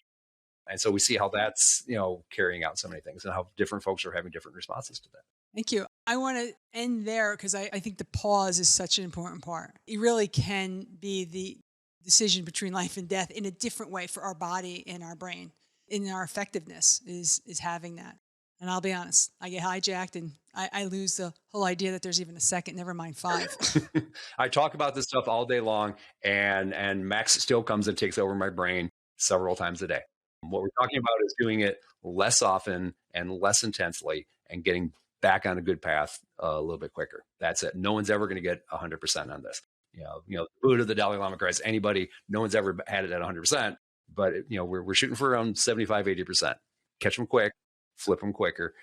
And so we see how that's, carrying out so many things and how different folks are having different responses to that. Thank you. I want to end there because I think the pause is such an important part. It really can be the decision between life and death in a different way for our body and our brain. In our effectiveness is having that. And I'll be honest, I get hijacked and I lose the whole idea that there's even a second, never mind 5. I talk about this stuff all day long, and Max still comes and takes over my brain several times a day. What we're talking about is doing it less often and less intensely and getting back on a good path a little bit quicker. That's it. No one's ever going to get 100% on this. Buddha, the Dalai Lama, Christ, anybody, no one's ever had it at 100%, but we're shooting for around 75, 80%. Catch them quick, flip them quicker.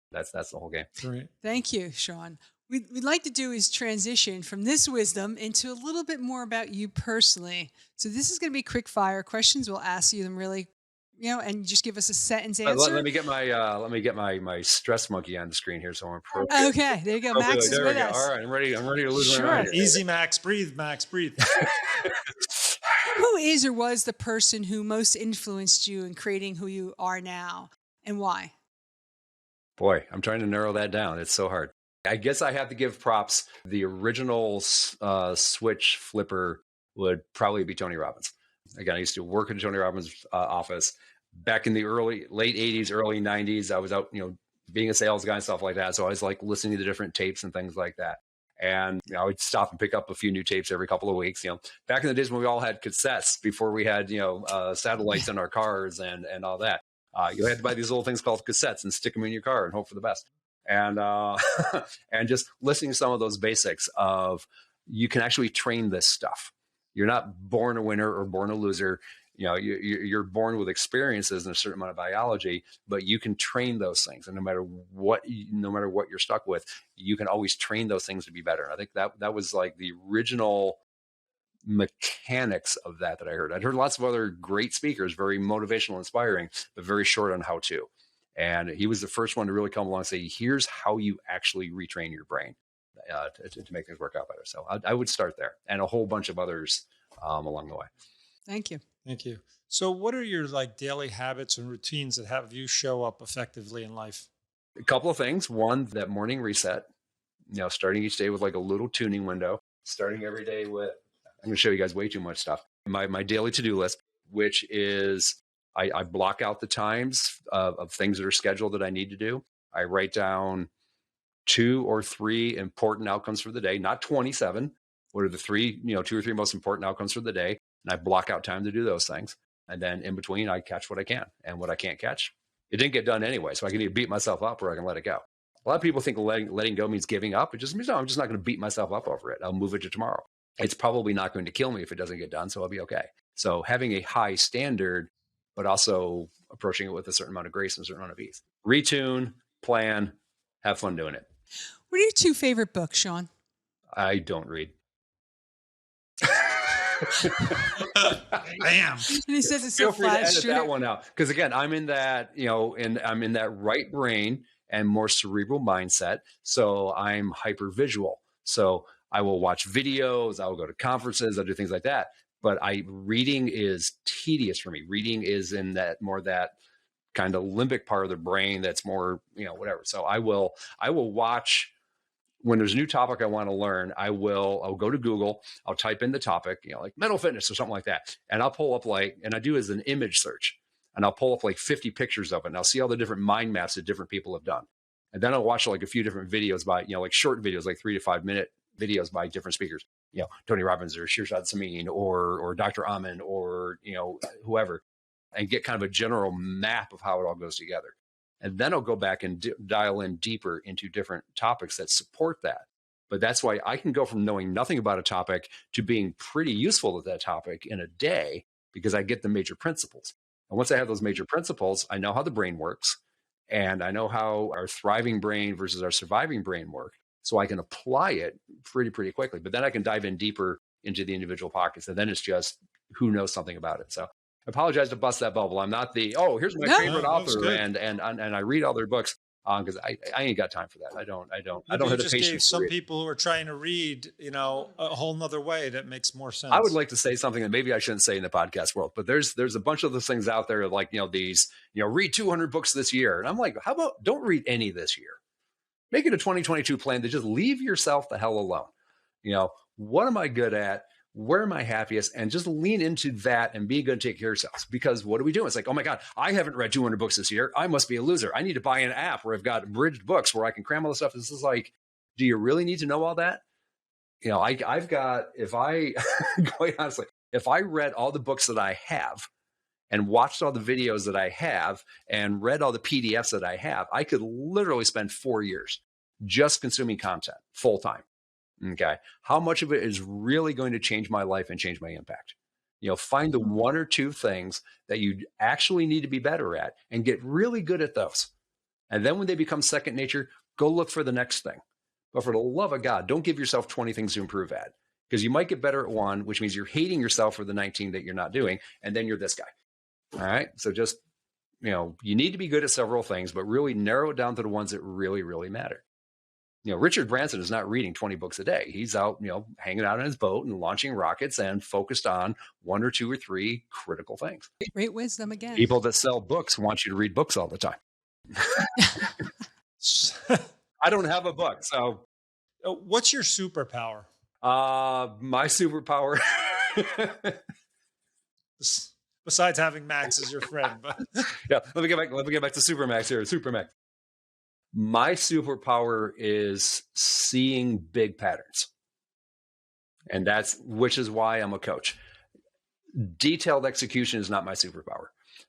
That's the whole game. Right. Thank you, Shawn. What we'd like to do is transition from this wisdom into a little bit more about you personally. So this is going to be quick fire questions. We'll ask you them really, and just give us a sentence answer. Let me get my stress monkey on the screen here, so I'm Okay, there you go. Max is with us. All right, I'm ready to lose my mind. Easy, Max. Breathe, Max. Breathe. Who is or was the person who most influenced you in creating who you are now, and why? Boy, I'm trying to narrow that down. It's so hard. I guess I have to give props. The original switch flipper would probably be Tony Robbins. Again, I used to work in Tony Robbins' office back in the late 80s, early 90s. I was out, being a sales guy and stuff like that. So I was like listening to the different tapes and things like that. And I would stop and pick up a few new tapes every couple of weeks. Back in the days when we all had cassettes before we had, satellites in our cars and all that. You had to buy these little things called cassettes and stick them in your car and hope for the best. And and just listening to some of those basics of you can actually train this stuff. You're not born a winner or born a loser. You're born with experiences and a certain amount of biology, but you can train those things. And no matter what you're stuck with, you can always train those things to be better. And I think that was like the original mechanics of that I heard. I'd heard lots of other great speakers, very motivational, inspiring, but very short on how to. And he was the first one to really come along and say, here's how you actually retrain your brain to make things work out better. So I would start there, and a whole bunch of others along the way. Thank you. Thank you. So what are your daily habits and routines that have you show up effectively in life? A couple of things. One, that morning reset, starting each day with like a little tuning window, starting every day with, I'm going to show you guys way too much stuff. My daily to-do list, which is I block out the times of things that are scheduled that I need to do. I write down 2 or 3 important outcomes for the day, not 27. What are the 3, 2 or 3 most important outcomes for the day? And I block out time to do those things. And then in between, I catch what I can. And what I can't catch, it didn't get done anyway. So I can either beat myself up or I can let it go. A lot of people think letting go means giving up. It just means, no, I'm just not going to beat myself up over it. I'll move it to tomorrow. It's probably not going to kill me if it doesn't get done. So I'll be okay. So having a high standard, but also approaching it with a certain amount of grace and a certain amount of ease. Retune, plan, have fun doing it. What are your 2 favorite books, Shawn? I don't read. Bam. And he says it's Feel so free to flat. edit that one out. Because again, I'm in that, and I'm in that right brain and more cerebral mindset. So I'm hyper visual. So I will watch videos, I will go to conferences, I'll do things like that. But reading is tedious for me. Reading is in that kind of limbic part of the brain that's more, whatever. So I will watch. When there's a new topic I want to learn, I'll go to Google, I'll type in the topic, like mental fitness or something like that. And I'll pull up and I do as an image search, and I'll pull up 50 pictures of it, and I'll see all the different mind maps that different people have done. And then I'll watch a few different videos by, short videos, 3 to 5 minute videos by different speakers, Tony Robbins or Shirzad Samin or Dr. Amen or, whoever, and get kind of a general map of how it all goes together. And then I'll go back and dial in deeper into different topics that support that. But that's why I can go from knowing nothing about a topic to being pretty useful at that topic in a day, because I get the major principles. And once I have those major principles, I know how the brain works, and I know how our thriving brain versus our surviving brain work. So I can apply it pretty quickly. But then I can dive in deeper into the individual pockets. And then it's just who knows something about it. So I apologize to bust that bubble. I'm not the, here's my favorite author and I read all their books, because I ain't got time for that. I don't have the just patience. Gave some people who are trying to read, a whole nother way that makes more sense. I would like to say something that maybe I shouldn't say in the podcast world, but there's a bunch of those things out there, like, these, read 200 books this year. And I'm like, how about don't read any this year? Make it a 2022 plan to just leave yourself the hell alone. What am I good at? Where am I happiest? And just lean into that and be good to take care of yourselves. Because what are we doing? It's like, oh my God, I haven't read 200 books this year. I must be a loser. I need to buy an app where I've got abridged books where I can cram all this stuff. This is like, do you really need to know all that? I've got, quite honestly, if I read all the books that I have and watched all the videos that I have and read all the PDFs that I have, I could literally spend 4 years just consuming content full time. Okay. How much of it is really going to change my life and change my impact? Find the one or two things that you actually need to be better at and get really good at those. And then when they become second nature, go look for the next thing. But for the love of God, don't give yourself 20 things to improve at, because you might get better at one, which means you're hating yourself for the 19 that you're not doing. And then you're this guy. All right. So just, you need to be good at several things, but really narrow it down to the ones that really, really matter. Richard Branson is not reading 20 books a day. He's out, hanging out on his boat and launching rockets and focused on one or two or three critical things. Great wisdom again. People that sell books want you to read books all the time. I don't have a book. So what's your superpower? My superpower. Besides having Max as your friend. But yeah, let me get back to Supermax here. Supermax. My superpower is seeing big patterns. And which is why I'm a coach. Detailed execution is not my superpower.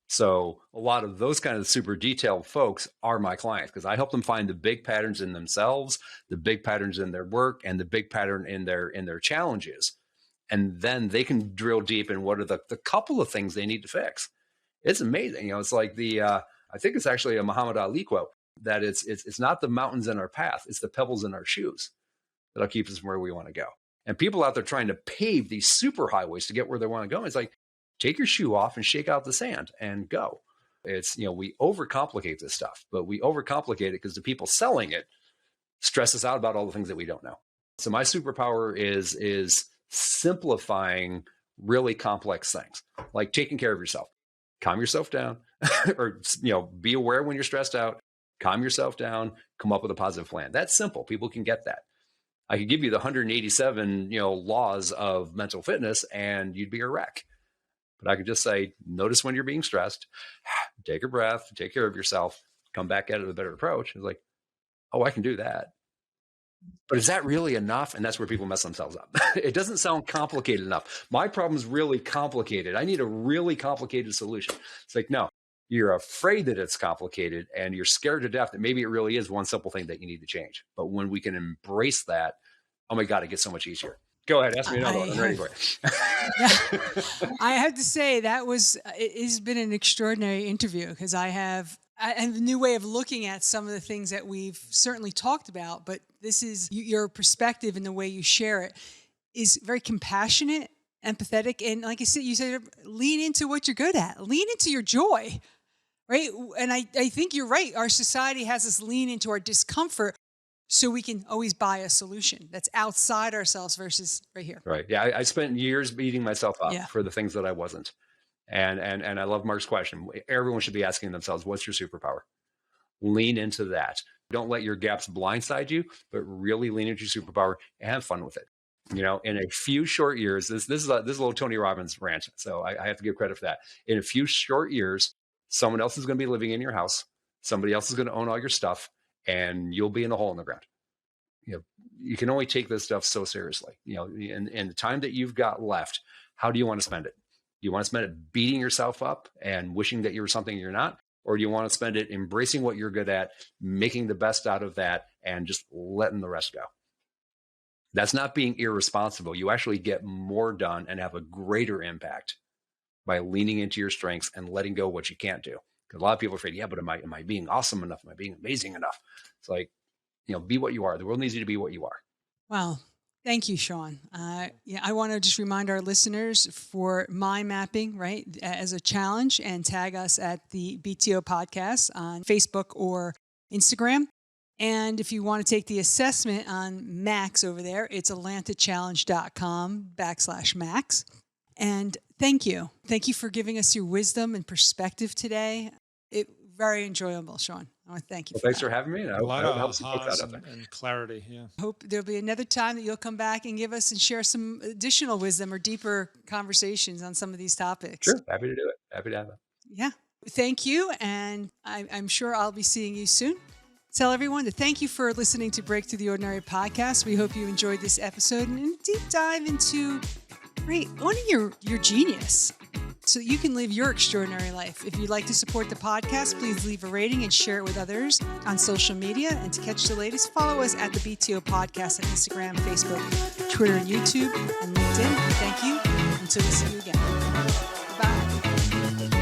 So a lot of those kind of super detailed folks are my clients, because I help them find the big patterns in themselves, the big patterns in their work, and the big pattern in their challenges. And then they can drill deep in what are the couple of things they need to fix. It's amazing. It's like I think it's actually a Muhammad Ali quote, that it's not the mountains in our path, it's the pebbles in our shoes that'll keep us from where we want to go. And people out there trying to pave these super highways to get where they want to go, it's like, take your shoe off and shake out the sand and go. It's, we overcomplicate this stuff, but we overcomplicate it because the people selling it stress us out about all the things that we don't know. So my superpower is simplifying really complex things, like taking care of yourself. Calm yourself down, or, be aware when you're stressed out. Calm yourself down, come up with a positive plan. That's simple. People can get that. I could give you the 187, laws of mental fitness and you'd be a wreck. But I could just say, notice when you're being stressed, take a breath, take care of yourself, come back at it with a better approach. It's like, oh, I can do that. But is that really enough? And that's where people mess themselves up. It doesn't sound complicated enough. My problem is really complicated. I need a really complicated solution. It's like, no. You're afraid that it's complicated and you're scared to death that maybe it really is one simple thing that you need to change. But when we can embrace that, oh my God, it gets so much easier. Go ahead, ask me another one. I'm ready for it. I have to say it's been an extraordinary interview, because I have a new way of looking at some of the things that we've certainly talked about, but this is your perspective and the way you share it is very compassionate, empathetic, and like you said, lean into what you're good at. Lean into your joy. Right. And I think you're right. Our society has us lean into our discomfort so we can always buy a solution that's outside ourselves versus right here. Right. Yeah. I spent years beating myself up for the things that I wasn't. And I love Mark's question. Everyone should be asking themselves, what's your superpower? Lean into that. Don't let your gaps blindside you, but really lean into your superpower and have fun with it. In a few short years, this is a little Tony Robbins rant. So I have to give credit for that. In a few short years, someone else is going to be living in your house. Somebody else is going to own all your stuff, and you'll be in a hole in the ground. You can only take this stuff so seriously. In the time that you've got left, how do you want to spend it? Do you want to spend it beating yourself up and wishing that you were something you're not? Or do you want to spend it embracing what you're good at, making the best out of that, and just letting the rest go? That's not being irresponsible. You actually get more done and have a greater impact by leaning into your strengths and letting go what you can't do. Because a lot of people are afraid, yeah, but am I being awesome enough? Am I being amazing enough? It's like, be what you are. The world needs you to be what you are. Wow. Thank you, Shawn. I want to just remind our listeners for mind mapping, right, as a challenge, and tag us at the BTO podcast on Facebook or Instagram. And if you want to take the assessment on Max over there, it's atlantachallenge.com/Max. And thank you. Thank you for giving us your wisdom and perspective today. Very enjoyable, Shawn. I want to thank you for thanks that. for having me. A lot of help some folks out there. and clarity. Yeah. Hope there'll be another time that you'll come back and give us and share some additional wisdom or deeper conversations on some of these topics. Sure. Happy to do it. Happy to have it. Yeah. Thank you. And I'm sure I'll be seeing you soon. Tell everyone to thank you for listening to Break Through the Ordinary podcast. We hope you enjoyed this episode and a deep dive into owning your genius so that you can live your extraordinary life. If you'd like to support the podcast, please leave a rating and share it with others on social media. And to catch the latest, follow us at the BTO Podcast on Instagram, Facebook, Twitter, and YouTube, and LinkedIn. Thank you. Until we see you again.